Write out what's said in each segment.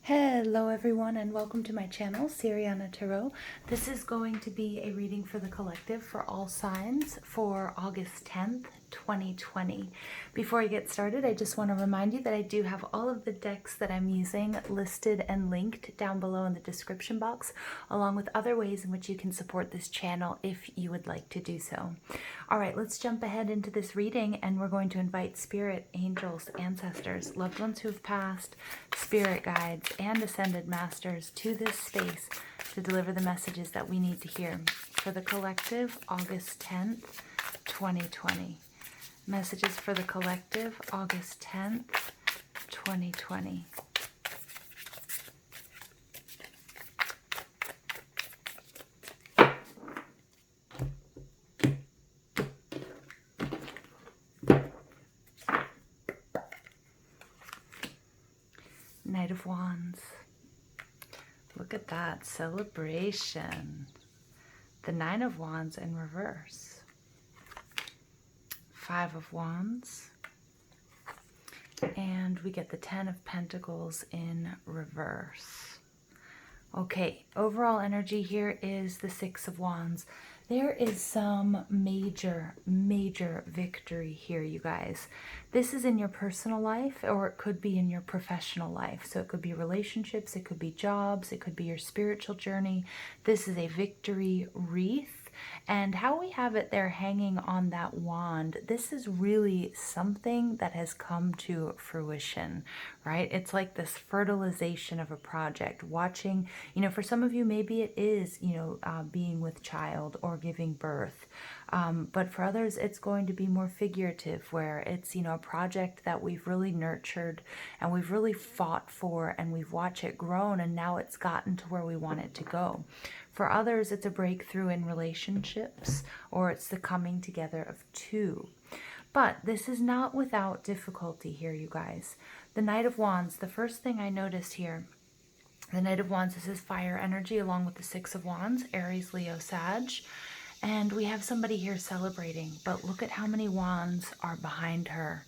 Hello everyone and welcome to my channel, Siriana Tarot. This is going to be a reading for the collective for all signs for August 10th, 2020. Before I get started, I just want to remind you that I do have all of the decks that I'm using listed and linked down below in the description box, along with other ways in which you can support this channel if you would like to do so. All right, let's jump ahead into this reading, and we're going to invite spirit, angels, ancestors, loved ones who have passed, spirit guides, and ascended masters to this space to deliver the messages that we need to hear for the collective, August 10th, 2020. Messages for the collective, August 10th, 2020. Knight of Wands. Look at that celebration. The Nine of Wands in reverse. Five of Wands. And we get the Ten of Pentacles in reverse. Okay, overall energy here is the Six of Wands. There is some major victory here, you guys. This is in your personal life, or it could be in your professional life. So it could be relationships, it could be jobs, it could be your spiritual journey. This is a victory wreath. And how we have it there hanging on that wand, this is really something that has come to fruition, right? It's like this fertilization of a project. Watching, for some of you, maybe it is, being with child or giving birth. But for others, it's going to be more figurative, where it's, a project that we've really nurtured and we've really fought for, and we've watched it grown, and now it's gotten to where we want it to go. For others, it's a breakthrough in relationships, or it's the coming together of two. But this is not without difficulty here, you guys. The Knight of Wands, the first thing I noticed here, the Knight of Wands, this is fire energy along with the Six of Wands, Aries, Leo, Sag. And we have somebody here celebrating, but look at how many wands are behind her.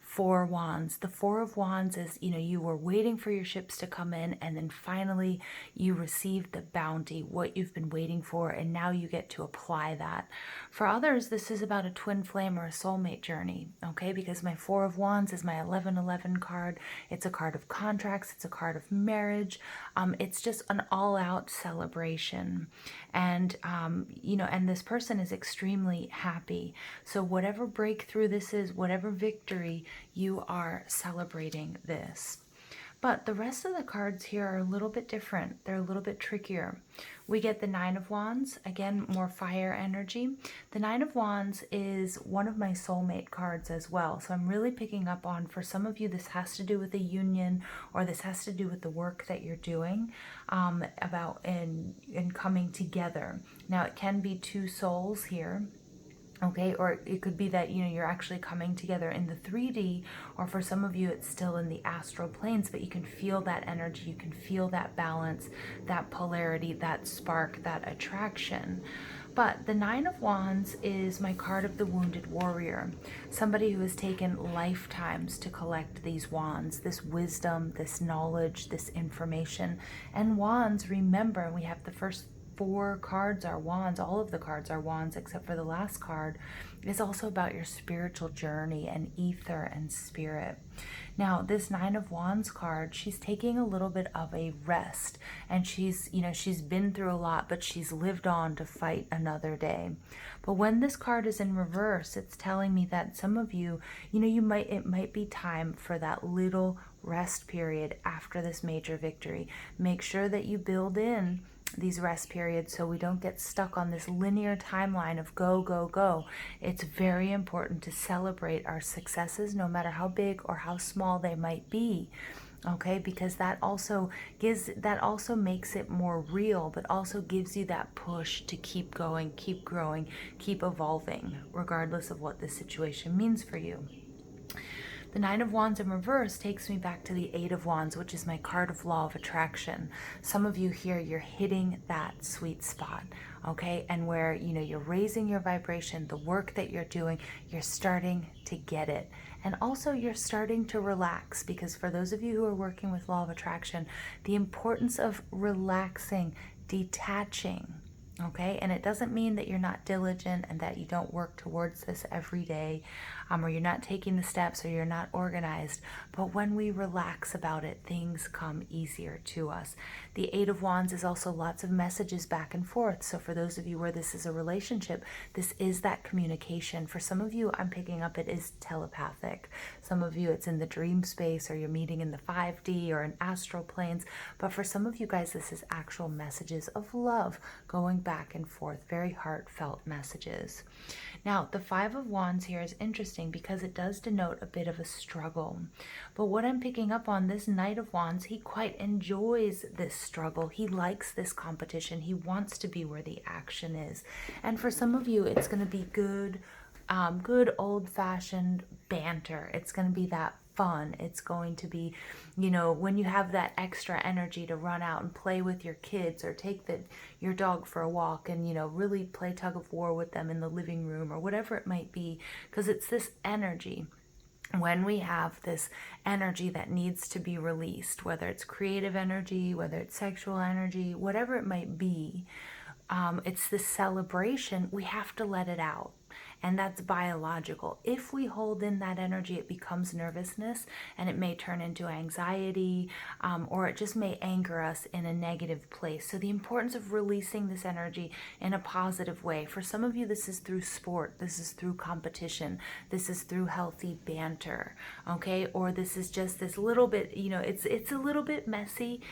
Four wands. The Four of Wands is, you were waiting for your ships to come in, and then finally you received the bounty, what you've been waiting for, and now you get to apply that. For others, this is about a twin flame or a soulmate journey, okay? Because my Four of Wands is my 1111 card. It's a card of contracts. It's a card of marriage. It's just an all-out celebration. And, and this person is extremely happy. So whatever breakthrough this is, whatever victory, you are celebrating this. But the rest of the cards here are a little bit different. They're a little bit trickier. We get the Nine of Wands, again, more fire energy. The Nine of Wands is one of my soulmate cards as well. So I'm really picking up on, for some of you, this has to do with a union, or this has to do with the work that you're doing, about in coming together. Now, it can be two souls here. Okay, or it could be that, you're actually coming together in the 3D, or for some of you, it's still in the astral planes, but you can feel that energy, you can feel that balance, that polarity, that spark, that attraction. But the Nine of Wands is my card of the wounded warrior, somebody who has taken lifetimes to collect these wands, this wisdom, this knowledge, this information. And wands, remember, we have the first four cards are wands. All of the cards are wands except for the last card. It's also about your spiritual journey and ether and spirit. Now, this Nine of Wands card, she's taking a little bit of a rest, and she's been through a lot, but she's lived on to fight another day. But when this card is in reverse, it's telling me that some of you, it might be time for that little rest period after this major victory. Make sure that you build in these rest periods so we don't get stuck on this linear timeline of go, go, go. It's very important to celebrate our successes, no matter how big or how small they might be. Okay, because that also makes it more real, but also gives you that push to keep going, keep growing, keep evolving, regardless of what the situation means for you. The Nine of Wands in reverse takes me back to the Eight of Wands, which is my card of law of attraction. Some of you here, you're hitting that sweet spot, okay? And where, you know, you're raising your vibration, the work that you're doing, you're starting to get it. And also you're starting to relax, because for those of you who are working with law of attraction, the importance of relaxing, detaching, okay? And it doesn't mean that you're not diligent and that you don't work towards this every day, or you're not taking the steps, or you're not organized. But when we relax about it, things come easier to us. The Eight of Wands is also lots of messages back and forth. So for those of you where this is a relationship, this is that communication. For some of you, I'm picking up it is telepathic. Some of you, it's in the dream space, or you're meeting in the 5D or in astral planes. But for some of you guys, this is actual messages of love going back and forth, very heartfelt messages. Now, the Five of Wands here is interesting because it does denote a bit of a struggle. But what I'm picking up on, this Knight of Wands, he quite enjoys this struggle. He likes this competition. He wants to be where the action is. And for some of you, it's going to be good old-fashioned banter. It's going to be that fun. It's going to be, you know, when you have that extra energy to run out and play with your kids, or take your dog for a walk and, you know, really play tug of war with them in the living room, or whatever it might be, because it's this energy. When we have this energy that needs to be released, whether it's creative energy, whether it's sexual energy, whatever it might be, it's this celebration. We have to let it out. And that's biological. If we hold in that energy, it becomes nervousness, and it may turn into anxiety, or it just may anger us in a negative place. So the importance of releasing this energy in a positive way. For some of you, this is through sport. This is through competition. This is through healthy banter, okay? Or this is just this little bit, you know, it's a little bit messy,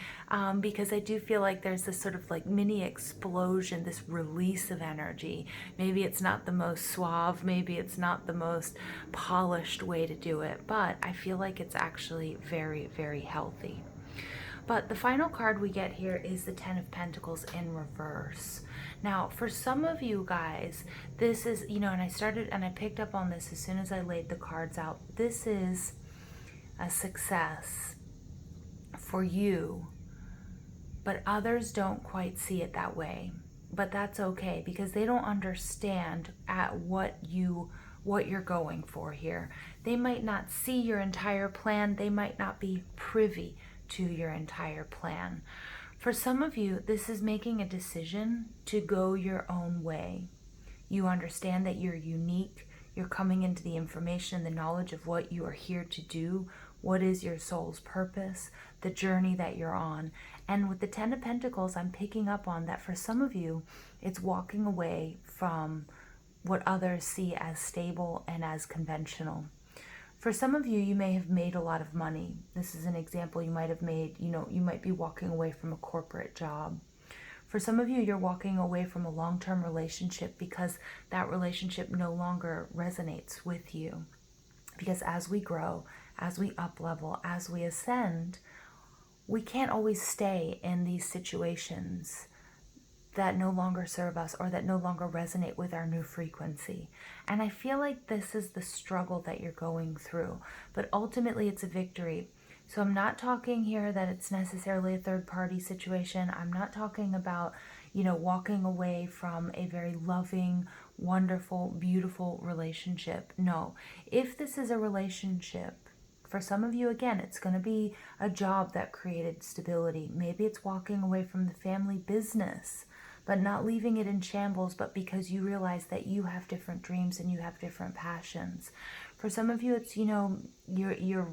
because I do feel like there's this sort of like mini explosion, this release of energy. Maybe it's not the most suave, maybe it's not the most polished way to do it, but I feel like it's actually very, very healthy. But the final card we get here is the Ten of Pentacles in reverse. Now, for some of you guys, this is, you know, and I picked up on this as soon as I laid the cards out. This is a success for you, but others don't quite see it that way. But that's okay, because they don't understand what you're going for here. They might not see your entire plan. They might not be privy to your entire plan. For some of you, this is making a decision to go your own way. You understand that you're unique. You're coming into the information and the knowledge of what you are here to do. What is your soul's purpose? The journey that you're on. And with the Ten of Pentacles, I'm picking up on that for some of you, it's walking away from what others see as stable and as conventional. For some of you, you may have made a lot of money. This is an example. You might have made, you know, you might be walking away from a corporate job. For some of you, you're walking away from a long-term relationship because that relationship no longer resonates with you. Because as we grow, as we up-level, as we ascend, we can't always stay in these situations that no longer serve us or that no longer resonate with our new frequency. And I feel like this is the struggle that you're going through, but ultimately it's a victory. So I'm not talking here that it's necessarily a third-party situation. I'm not talking about, you know, walking away from a very loving, wonderful, beautiful relationship. No, if this is a relationship, for some of you, again, it's going to be a job that created stability. Maybe it's walking away from the family business, but not leaving it in shambles, but because you realize that you have different dreams and you have different passions. For some of you, it's, you know, you're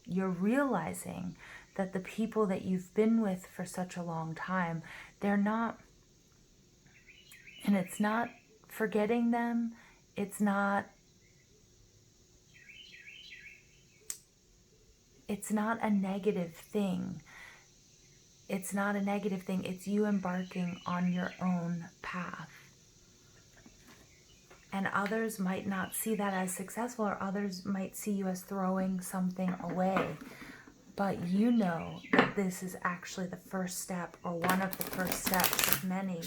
realizing that the people that you've been with for such a long time, they're not, and it's not forgetting them, it's not a negative thing. It's not a negative thing. It's you embarking on your own path. And others might not see that as successful, or others might see you as throwing something away. But you know that this is actually the first step, or one of the first steps of many,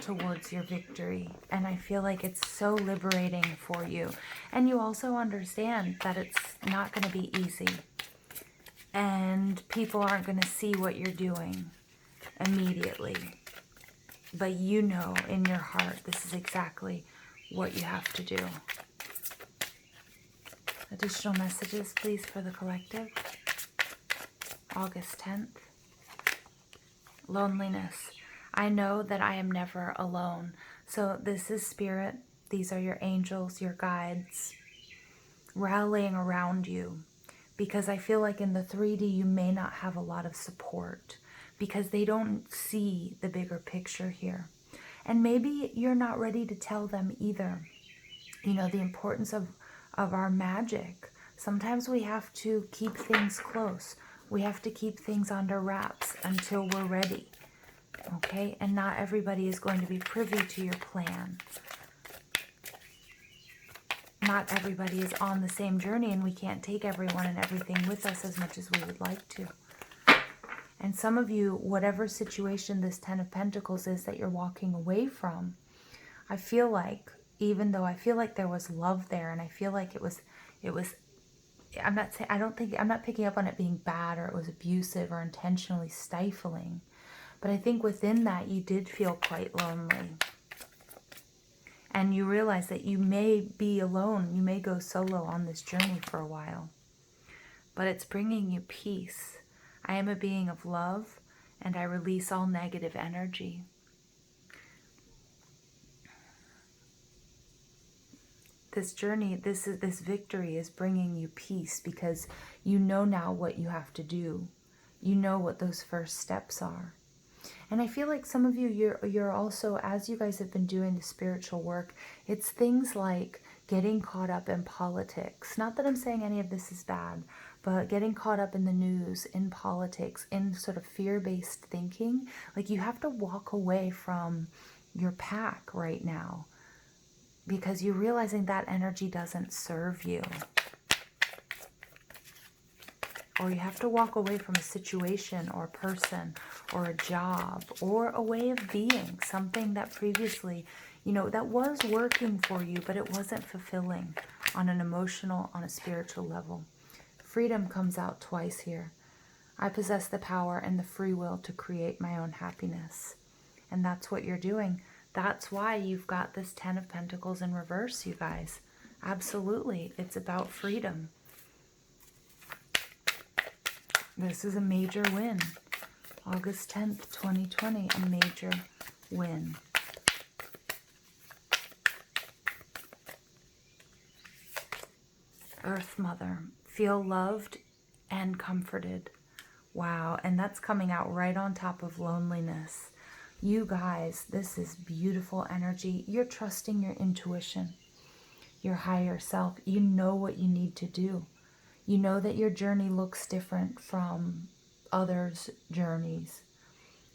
towards your victory. And I feel like it's so liberating for you. And you also understand that it's not going to be easy. And people aren't going to see what you're doing immediately. But you know in your heart this is exactly what you have to do. Additional messages, please, for the collective. August 10th. Loneliness. I know that I am never alone. So this is spirit. These are your angels, your guides, rallying around you. Because I feel like in the 3D you may not have a lot of support. Because they don't see the bigger picture here. And maybe you're not ready to tell them either. You know, the importance of our magic. Sometimes we have to keep things close. We have to keep things under wraps until we're ready. Okay? And not everybody is going to be privy to your plan. Not everybody is on the same journey, and we can't take everyone and everything with us as much as we would like to. And some of you, whatever situation this Ten of Pentacles is that you're walking away from, I feel like, even though I feel like there was love there, and I feel like it was, I'm not picking up on it being bad or it was abusive or intentionally stifling. But I think within that you did feel quite lonely. And you realize that you may be alone. You may go solo on this journey for a while. But it's bringing you peace. I am a being of love, and I release all negative energy. This journey, this victory is bringing you peace because you know now what you have to do. You know what those first steps are. And I feel like some of you, you're also, as you guys have been doing the spiritual work, it's things like getting caught up in politics. Not that I'm saying any of this is bad, but getting caught up in the news, in politics, in sort of fear-based thinking. Like you have to walk away from your pack right now because you're realizing that energy doesn't serve you. Or you have to walk away from a situation or a person or a job or a way of being, something that previously, you know, that was working for you, but it wasn't fulfilling on an emotional, on a spiritual level. Freedom comes out twice here. I possess the power and the free will to create my own happiness. And that's what you're doing. That's why you've got this Ten of Pentacles in reverse, you guys. Absolutely. It's about freedom. This is a major win. August 10th, 2020, a major win. Earth Mother, feel loved and comforted. Wow, and that's coming out right on top of loneliness. You guys, this is beautiful energy. You're trusting your intuition, your higher self. You know what you need to do. You know that your journey looks different from others' journeys.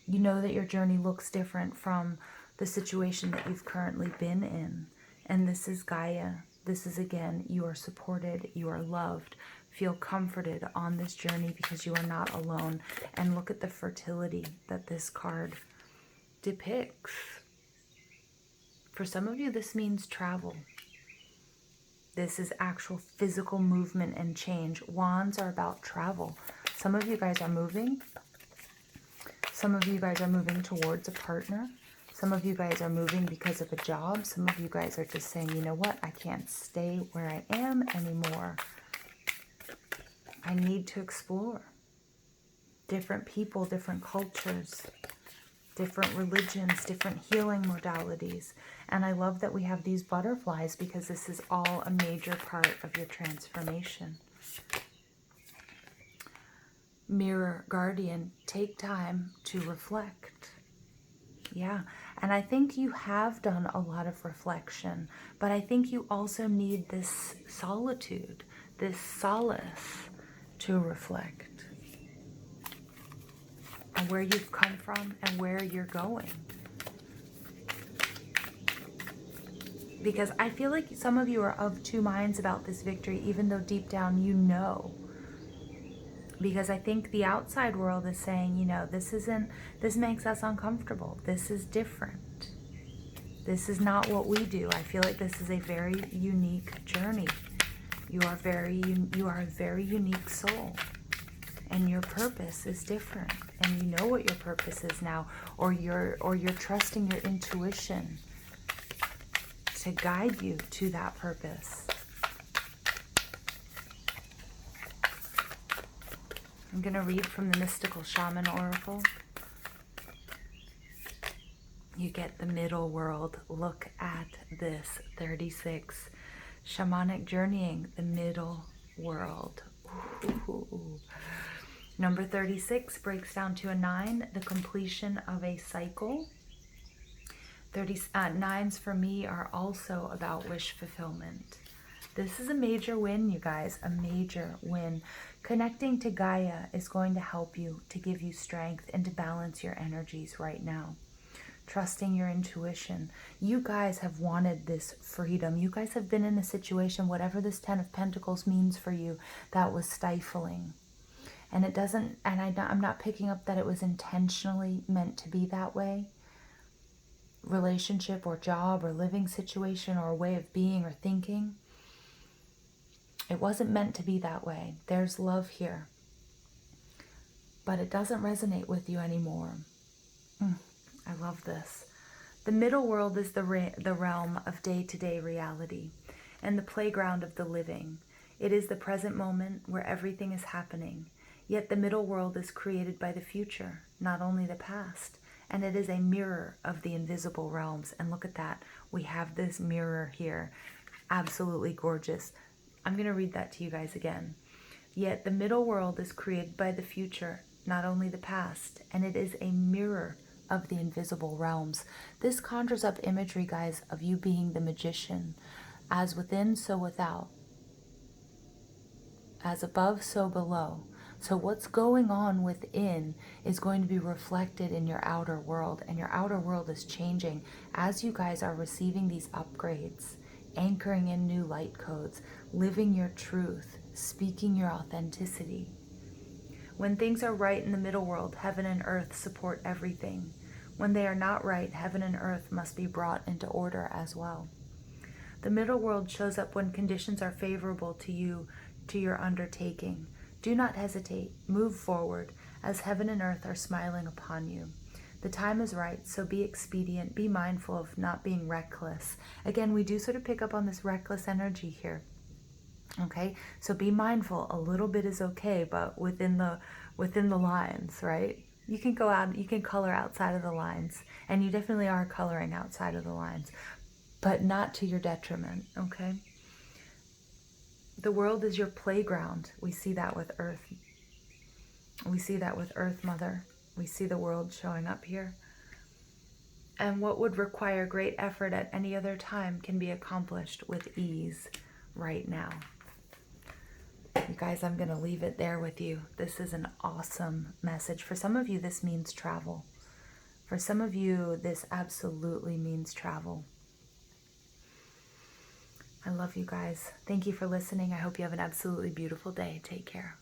You know that your journey looks different from the situation that you've currently been in. And this is Gaia. This is, again, you are supported, you are loved. Feel comforted on this journey because you are not alone. And look at the fertility that this card depicts. For some of you, this means travel. This is actual physical movement and change. Wands are about travel. Some of you guys are moving. Some of you guys are moving towards a partner. Some of you guys are moving because of a job. Some of you guys are just saying, you know what? I can't stay where I am anymore. I need to explore. Different people, different cultures, different religions, different healing modalities. And I love that we have these butterflies because this is all a major part of your transformation. Mirror Guardian, take time to reflect. Yeah, and I think you have done a lot of reflection, but I think you also need this solitude, this solace to reflect on where you've come from and where you're going. Because I feel like some of you are of two minds about this victory, even though deep down you know. Because I think the outside world is saying, you know, this makes us uncomfortable. This is different. This is not what we do. I feel like this is a very unique journey. You are a very unique soul. And your purpose is different. And you know what your purpose is now. Or you're trusting your intuition to guide you to that purpose. I'm going to read from the Mystical Shaman Oracle. You get the middle world. Look at this. 36. Shamanic journeying, the middle world. Ooh. Number 36 breaks down to a 9, the completion of a cycle. 9s for me are also about wish fulfillment. This is a major win, you guys, a major win. Connecting to Gaia is going to help you, to give you strength and to balance your energies right now. Trusting your intuition. You guys have wanted this freedom. You guys have been in a situation, whatever this 10 of Pentacles means for you, that was stifling. And it doesn't, and I'm not picking up that it was intentionally meant to be that way. Relationship or job or living situation or way of being or thinking. It wasn't meant to be that way. There's love here. But it doesn't resonate with you anymore. I love this. The middle world is the realm of day-to-day reality and the playground of the living. It is the present moment where everything is happening. Yet the middle world is created by the future, not only the past. And it is a mirror of the invisible realms. And look at that. We have this mirror here. Absolutely gorgeous. I'm going to read that to you guys again. Yet the middle world is created by the future, not only the past. And it is a mirror of the invisible realms. This conjures up imagery, guys, of you being the magician. As within, so without. As above, so below. So what's going on within is going to be reflected in your outer world, and your outer world is changing as you guys are receiving these upgrades, anchoring in new light codes, living your truth, speaking your authenticity. When things are right in the middle world, heaven and earth support everything. When they are not right, heaven and earth must be brought into order as well. The middle world shows up when conditions are favorable to you, to your undertaking. Do not hesitate. Move forward, as heaven and earth are smiling upon you. The time is right, so be expedient. Be mindful of not being reckless. Again, we do sort of pick up on this reckless energy here. Okay, so be mindful. A little bit is okay, but within the lines, right? You can go out, you can color outside of the lines, and you definitely are coloring outside of the lines, but not to your detriment, okay? The world is your playground. We see that with Earth. We see that with Earth Mother. We see the world showing up here. And what would require great effort at any other time can be accomplished with ease right now. You guys, I'm going to leave it there with you. This is an awesome message. For some of you, this means travel. For some of you, this absolutely means travel. I love you guys. Thank you for listening. I hope you have an absolutely beautiful day. Take care.